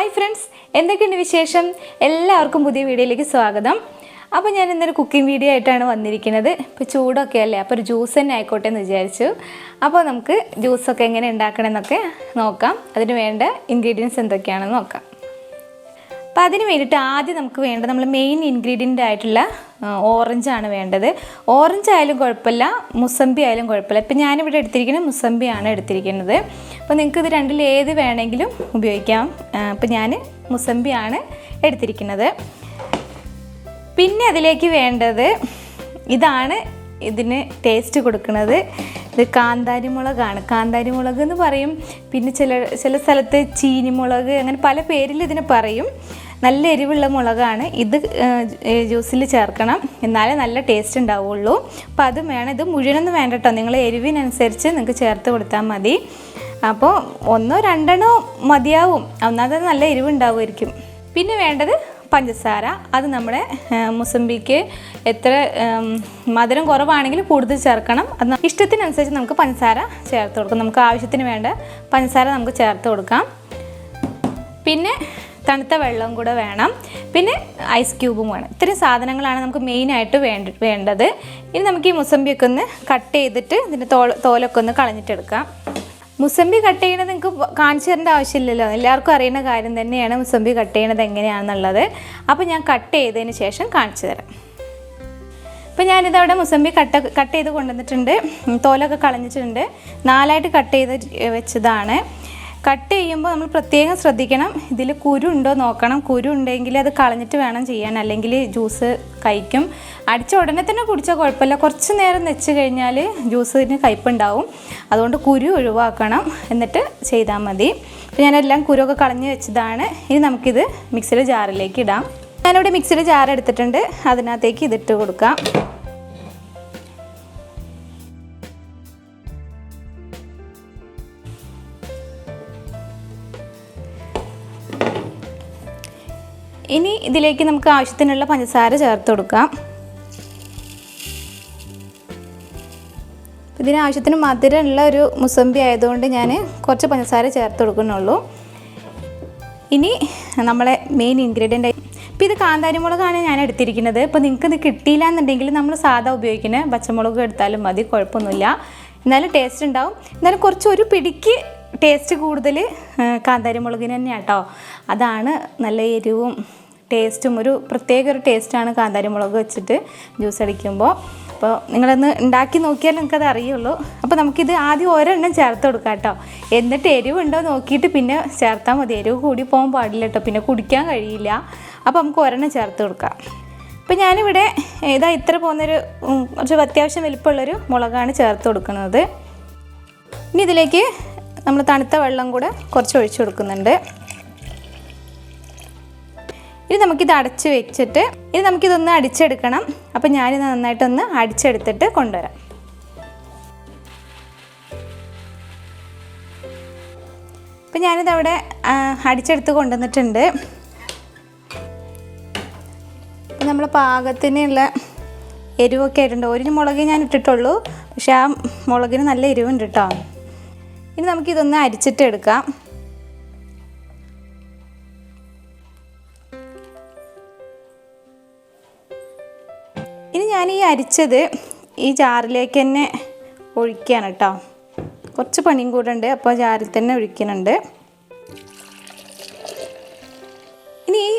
Hi friends, എന്തൊക്കെയുണ്ട് വിശേഷം? എല്ലാവർക്കും പുതിയ വീഡിയോയിലേക്ക് സ്വാഗതം. അപ്പോൾ ഞാൻ ഇന്നൊരു കുക്കിംഗ് വീഡിയോ ആയിട്ടാണ് വന്നിരിക്കുന്നത്. ഇപ്പോൾ ചൂടൊക്കെ അല്ലേ, അപ്പോൾ ഒരു ജ്യൂസ് തന്നെ ആയിക്കോട്ടെ എന്ന് വിചാരിച്ചു. അപ്പോൾ നമുക്ക് ജ്യൂസൊക്കെ എങ്ങനെ ഉണ്ടാക്കണമെന്നൊക്കെ നോക്കാം. അതിന് വേണ്ട ഇൻഗ്രീഡിയൻസ് എന്തൊക്കെയാണെന്ന് നോക്കാം. അപ്പോൾ അതിന് വേണ്ടിയിട്ട് ആദ്യം നമുക്ക് വേണ്ടത് നമ്മൾ മെയിൻ ഇൻഗ്രീഡിയൻ്റ് ആയിട്ടുള്ള ഓറഞ്ചാണ് വേണ്ടത്. ഓറഞ്ച് ആയാലും കുഴപ്പമില്ല, മുസമ്പി ആയാലും കുഴപ്പമില്ല. ഇപ്പം ഞാനിവിടെ എടുത്തിരിക്കുന്നത് മുസമ്പിയാണ് എടുത്തിരിക്കുന്നത്. അപ്പോൾ നിങ്ങൾക്ക് ഇത് രണ്ടിൽ ഏത് വേണമെങ്കിലും ഉപയോഗിക്കാം. അപ്പോൾ ഞാൻ മുസമ്പിയാണ് എടുത്തിരിക്കുന്നത്. പിന്നെ അതിലേക്ക് വേണ്ടത് ഇതാണ്, ഇതിന് ടേസ്റ്റ് കൊടുക്കുന്നത്. ഇത് കാന്താരി മുളകാണ്. കാന്താരി മുളക് എന്ന് പറയും, പിന്നെ ചില സ്ഥലത്ത് ചീനിമുളക്, അങ്ങനെ പല പേരിൽ ഇതിന് പറയും. നല്ല എരിവുള്ള മുളകാണ്. ഇത് ജ്യൂസിൽ ചേർക്കണം, എന്നാലേ നല്ല ടേസ്റ്റ് ഉണ്ടാവുള്ളൂ. അപ്പോൾ അതും വേണം. ഇത് മുഴുവനൊന്നും വേണ്ട കേട്ടോ, നിങ്ങൾ എരിവിനനുസരിച്ച് നിങ്ങൾക്ക് ചേർത്ത് കൊടുത്താൽ മതി. അപ്പോൾ ഒന്നോ രണ്ടെണ്ണോ മതിയാവും, ഒന്നാമത് നല്ല എരിവുണ്ടാവുമായിരിക്കും. പിന്നെ വേണ്ടത് പഞ്ചസാര. അത് നമ്മുടെ മുസമ്പിക്ക് എത്ര മധുരം കുറവാണെങ്കിൽ കൂടുതൽ ചേർക്കണം. അത് ഇഷ്ടത്തിനനുസരിച്ച് നമുക്ക് പഞ്ചസാര ചേർത്ത് കൊടുക്കാം. നമുക്ക് ആവശ്യത്തിന് വേണ്ട പഞ്ചസാര നമുക്ക് ചേർത്ത് കൊടുക്കാം. പിന്നെ തണുത്ത വെള്ളവും കൂടെ വേണം. പിന്നെ ഐസ് ക്യൂബും വേണം. ഇത്രയും സാധനങ്ങളാണ് നമുക്ക് മെയിനായിട്ട് വേണ്ടത്. ഇനി നമുക്ക് ഈ മുസമ്പിയൊക്കെ ഒന്ന് കട്ട് ചെയ്തിട്ട് ഇതിൻ്റെ തോലൊക്കെ ഒന്ന് കളഞ്ഞിട്ടെടുക്കാം. മുസമ്പി കട്ട് ചെയ്യണത് നിങ്ങൾക്ക് കാണിച്ചു തരേണ്ട ആവശ്യമില്ലല്ലോ, എല്ലാവർക്കും അറിയുന്ന കാര്യം തന്നെയാണ് മുസമ്പി കട്ട് ചെയ്യണത് എങ്ങനെയാണെന്നുള്ളത്. അപ്പോൾ ഞാൻ കട്ട് ചെയ്തതിന് ശേഷം കാണിച്ചു തരാം. അപ്പോൾ ഞാനിതവിടെ മുസമ്പി കട്ട് ചെയ്ത് കൊണ്ടുവന്നിട്ടുണ്ട്. തോലൊക്കെ കളഞ്ഞിട്ടുണ്ട്. 4ആയിട്ട് കട്ട് ചെയ്ത് വെച്ചതാണ്. കട്ട് ചെയ്യുമ്പോൾ നമ്മൾ പ്രത്യേകം ശ്രദ്ധിക്കണം, ഇതിൽ കുരു ഉണ്ടോ നോക്കണം. കുരു ഉണ്ടെങ്കിൽ അത് കളഞ്ഞിട്ട് വേണം ചെയ്യാൻ, അല്ലെങ്കിൽ ജ്യൂസ് കഴിക്കും. അടിച്ച ഉടനെ തന്നെ കുടിച്ചാൽ കുഴപ്പമില്ല, കുറച്ച് നേരം വെച്ച് കഴിഞ്ഞാൽ ജ്യൂസിന് കയ്പ്പുണ്ടാവും. അതുകൊണ്ട് കുരു ഒഴിവാക്കണം, എന്നിട്ട് ചെയ്താൽ മതി. അപ്പോൾ ഞാനെല്ലാം കുരുവൊക്കെ കളഞ്ഞ് വെച്ചതാണ്. ഇനി നമുക്കിത് മിക്സിയുടെ ജാറിലേക്ക് ഇടാം. ഞാനിവിടെ മിക്സിയുടെ ജാർ എടുത്തിട്ടുണ്ട്, അതിനകത്തേക്ക് ഇതിട്ട് കൊടുക്കാം. ഇനി ഇതിലേക്ക് നമുക്ക് ആവശ്യത്തിനുള്ള പഞ്ചസാര ചേർത്ത് കൊടുക്കാം. ഇതിന് ആവശ്യത്തിന് മധുരമുള്ള ഒരു മുസമ്പി ആയതുകൊണ്ട് ഞാൻ കുറച്ച് പഞ്ചസാര ചേർത്ത് കൊടുക്കുന്നുള്ളൂ. ഇനി നമ്മളെ മെയിൻ ഇൻഗ്രീഡിയൻ്റ്, ഇപ്പോൾ ഇത് കാന്താരി മുളകാണ് ഞാൻ എടുത്തിരിക്കുന്നത്. ഇപ്പോൾ നിങ്ങൾക്ക് ഇത് കിട്ടിയില്ല എന്നുണ്ടെങ്കിൽ നമ്മൾ സാധാ ഉപയോഗിക്കുന്ന പച്ചമുളക് എടുത്താലും മതി, കുഴപ്പമൊന്നുമില്ല. എന്നാലും ടേസ്റ്റ് ഉണ്ടാവും. എന്നാലും കുറച്ച് ഒരു പിടിക്ക് ടേസ്റ്റ് കൂടുതൽ കാന്താരി മുളകിന് തന്നെയാണ് കേട്ടോ. അതാണ് നല്ല എരിവും ടേസ്റ്റും, ഒരു പ്രത്യേക ഒരു ടേസ്റ്റാണ് കാന്താരി മുളക് വെച്ചിട്ട് ജ്യൂസ് അടിക്കുമ്പോൾ. അപ്പോൾ നിങ്ങളൊന്ന് ഉണ്ടാക്കി നോക്കിയാൽ നിങ്ങൾക്കത് അറിയുള്ളൂ. അപ്പോൾ നമുക്കിത് ആദ്യം ഒരെണ്ണം ചേർത്ത് കൊടുക്കാം കേട്ടോ. എന്നിട്ട് എരിവുണ്ടോ നോക്കിയിട്ട് പിന്നെ ചേർത്താൽ മതി. എരിവ് കൂടി പോകാൻ പാടില്ല കേട്ടോ, പിന്നെ കുടിക്കാൻ കഴിയില്ല. അപ്പോൾ നമുക്ക് ഒരെണ്ണം ചേർത്ത് കൊടുക്കാം. അപ്പോൾ ഞാനിവിടെ ഇത്ര പോകുന്നൊരു കുറച്ച് അത്യാവശ്യം വലിപ്പമുള്ളൊരു മുളകാണ് ചേർത്ത് കൊടുക്കുന്നത്. ഇനി ഇതിലേക്ക് നമ്മൾ തണുത്ത വെള്ളം കൂടെ കുറച്ച് ഒഴിച്ചു കൊടുക്കുന്നുണ്ട്. ഇനി നമുക്കിത് അടച്ച് വെച്ചിട്ട് ഇനി നമുക്കിതൊന്ന് അടിച്ചെടുക്കണം. അപ്പം ഞാനിത് നന്നായിട്ടൊന്ന് അടിച്ചെടുത്തിട്ട് കൊണ്ടുവരാം. അപ്പം ഞാനിതവിടെ അടിച്ചെടുത്ത് കൊണ്ടുവന്നിട്ടുണ്ട്. നമ്മൾ പാകത്തിനുള്ള എരിവൊക്കെ ആയിട്ടുണ്ട്. ഒരു മുളക് ഞാൻ ഇട്ടിട്ടുള്ളൂ, പക്ഷേ ആ മുളകിന് നല്ല എരിവുണ്ട് കേട്ടോ. ഇനി നമുക്കിതൊന്ന് അരിച്ചിട്ട് എടുക്കാം. ഇനി ഞാൻ ഈ അരിച്ചത് ഈ ജാറിലേക്ക് തന്നെ ഒഴിക്കുകയാണ് കേട്ടോ. കുറച്ച് പണിയും കൂടെ ഉണ്ട്, അപ്പോൾ ജാറിൽ തന്നെ ഒഴിക്കുന്നുണ്ട്. ഇനി ഈ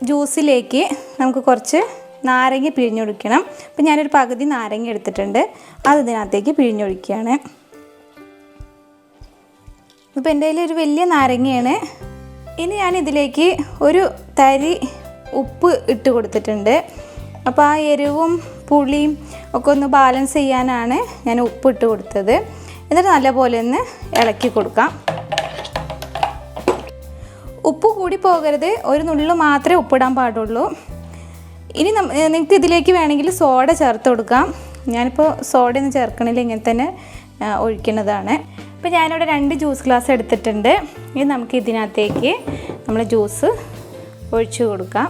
ജ്യൂസിലേക്ക് നമുക്ക് കുറച്ച് നാരങ്ങ പിഴിഞ്ഞൊഴിക്കണം. അപ്പോൾ ഞാനൊരു പകുതി നാരങ്ങ എടുത്തിട്ടുണ്ട്, അത് ഇതിനകത്തേക്ക് പിഴിഞ്ഞൊഴിക്കുകയാണ്. ഇപ്പോൾ എൻ്റെ കയ്യിൽ ഒരു വലിയ നാരങ്ങയാണ്. ഇനി ഞാൻ ഇതിലേക്ക് ഒരു തരി ഉപ്പ് ഇട്ട് കൊടുത്തിട്ടുണ്ട്. അപ്പോൾ ആ എരിവും പുളിയും ഒക്കെ ഒന്ന് ബാലൻസ് ചെയ്യാനാണ് ഞാൻ ഉപ്പ് ഇട്ട് കൊടുത്തത്. എന്നിട്ട് നല്ലപോലെ ഒന്ന് ഇളക്കി കൊടുക്കാം. ഉപ്പ് കൂടി പോകരുത്, ഒരു നുള്ളു മാത്രമേ ഉപ്പിടാൻ പാടുള്ളൂ. ഇനി നിങ്ങൾക്ക് ഇതിലേക്ക് വേണമെങ്കിൽ സോഡ ചേർത്ത് കൊടുക്കാം. ഞാനിപ്പോൾ സോഡയൊന്നും ചേർക്കണില്ല, ഇങ്ങനെ തന്നെ ഒഴിക്കുന്നതാണ്. ഇപ്പോൾ ഞാനിവിടെ 2 ജ്യൂസ് ഗ്ലാസ് എടുത്തിട്ടുണ്ട്. ഇനി നമുക്ക് ഇതിനകത്തേക്ക് നമ്മൾ ജ്യൂസ് ഒഴിച്ചു കൊടുക്കാം.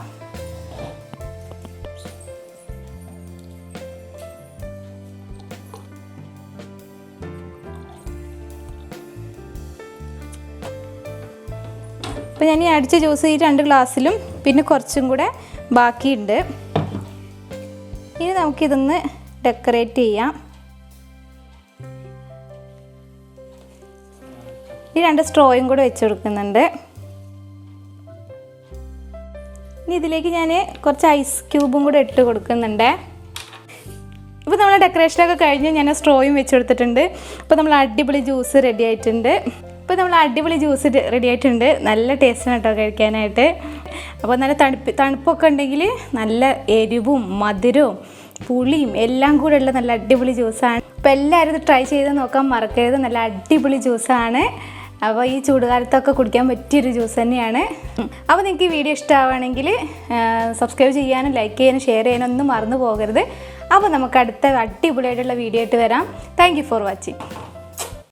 അപ്പോൾ ഞാൻ ഈ അടിച്ച ജ്യൂസ് ഈ 2 ഗ്ലാസ്സിലും പിന്നെ കുറച്ചും കൂടെ ബാക്കിയുണ്ട്. ഇനി നമുക്കിതൊന്ന് ഡെക്കറേറ്റ് ചെയ്യാം. ഈ 2 സ്ട്രോയും കൂടെ വെച്ച് കൊടുക്കുന്നുണ്ട്. ഇനി ഇതിലേക്ക് ഞാൻ കുറച്ച് ഐസ് ക്യൂബും കൂടെ ഇട്ട് കൊടുക്കുന്നുണ്ട്. ഇപ്പോൾ നമ്മൾ ഡെക്കറേഷനൊക്കെ കഴിഞ്ഞ് ഞാൻ സ്ട്രോയും വെച്ച് കൊടുത്തിട്ടുണ്ട്. അപ്പോൾ നമ്മൾ അടിപൊളി ജ്യൂസ് റെഡി ആയിട്ടുണ്ട്. നല്ല ടേസ്റ്റാണ് കേട്ടോ കഴിക്കാനായിട്ട്. അപ്പോൾ നല്ല തണുപ്പൊക്കെ ഉണ്ടെങ്കിൽ നല്ല എരിവും മധുരവും പുളിയും എല്ലാം കൂടെ ഉള്ള നല്ല അടിപൊളി ജ്യൂസാണ്. അപ്പോൾ എല്ലാവരും ഇത് ട്രൈ ചെയ്ത് നോക്കാൻ മറക്കരുത്. നല്ല അടിപൊളി ജ്യൂസാണ്. അപ്പോൾ ഈ ചൂടുകാലത്തൊക്കെ കുടിക്കാൻ പറ്റിയൊരു ജ്യൂസ് തന്നെയാണ്. അപ്പോൾ നിങ്ങൾക്ക് ഈ വീഡിയോ ഇഷ്ടമാവുകയാണെങ്കിൽ സബ്സ്ക്രൈബ് ചെയ്യാനും ലൈക്ക് ചെയ്യാനും ഷെയർ ചെയ്യാനും ഒന്നും മറന്നു പോകരുത്. അപ്പോൾ നമുക്ക് അടുത്ത അടിപൊളിയായിട്ടുള്ള വീഡിയോ ആയിട്ട് വരാം. Thank you for watching.